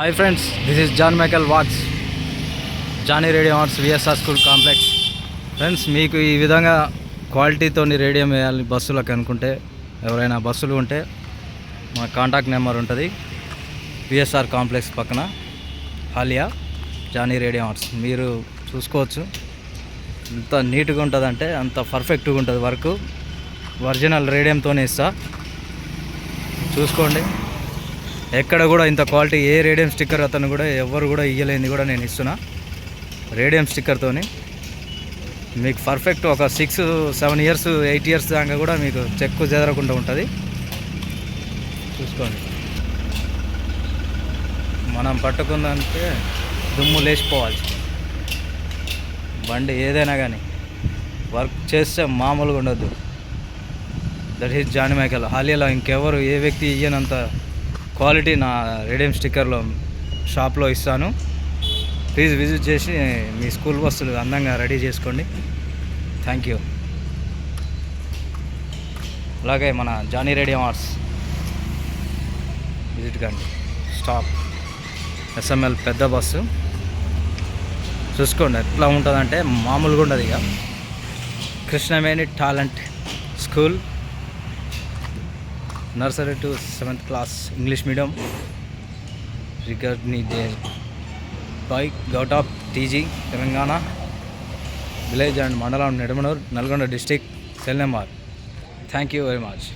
Hi friends, this is John Michael Watts, Johnny radium Arts VSR school complex. Friends, మీకు ఈ విధంగా క్వాలిటీతో radium వేయాలి బస్సులకు అనుకుంటే, ఎవరైనా బస్సులు ఉంటే మా కాంటాక్ట్ నెంబర్ ఉంటుంది. విఎస్ఆర్ కాంప్లెక్స్ పక్కన హాలియా జానీ రేడియం ఆర్ట్స్. మీరు చూసుకోవచ్చు, ఎంత నీట్గా ఉంటుందంటే అంత పర్ఫెక్ట్గా ఉంటుంది వర్క్. ఒరిజినల్ రేడియంతోనే ఇస్తా, చూసుకోండి. ఎక్కడ కూడా ఇంత క్వాలిటీ ఏ రేడియం స్టిక్కర్ అతను కూడా ఎవరు కూడా ఇయ్యలేని కూడా నేను ఇస్తున్నా. రేడియం స్టిక్కర్తోని మీకు పర్ఫెక్ట్ ఒక 6-7 ఇయర్స్ 8 ఇయర్స్ దాకా కూడా మీకు చెక్కు చెదరకుండా ఉంటుంది. చూసుకోండి, మనం పట్టుకుందంటే దుమ్ము లేచిపోవాలి. బండి ఏదైనా కానీ వర్క్ చేస్తే మామూలుగా ఉండొద్దు. That is Johnny Michael. హాలియాలో ఇంకెవరు ఏ వ్యక్తి ఇయ్యనంత క్వాలిటీ నా రేడియం స్టిక్కర్లో షాప్లో ఇస్తాను. ప్లీజ్ విజిట్ చేసి మీ స్కూల్ బస్సులు అందంగా రెడీ చేసుకోండి. Thank you. అలాగే మన జానీ రేడియం ఆర్ట్స్ విజిట్ కండి. స్టాప్ ఎస్ఎంఎల్ పెద్ద బస్సు. చూసుకోండి ఎట్లా ఉంటుందంటే మామూలుగా ఉండదు. ఇక Krishnaveni talent school, nursery to 7th class English medium, recognised by govt of TG, Telangana, village and మండలం Nidamanur, Nalgonda district, cell number. Thank you very much.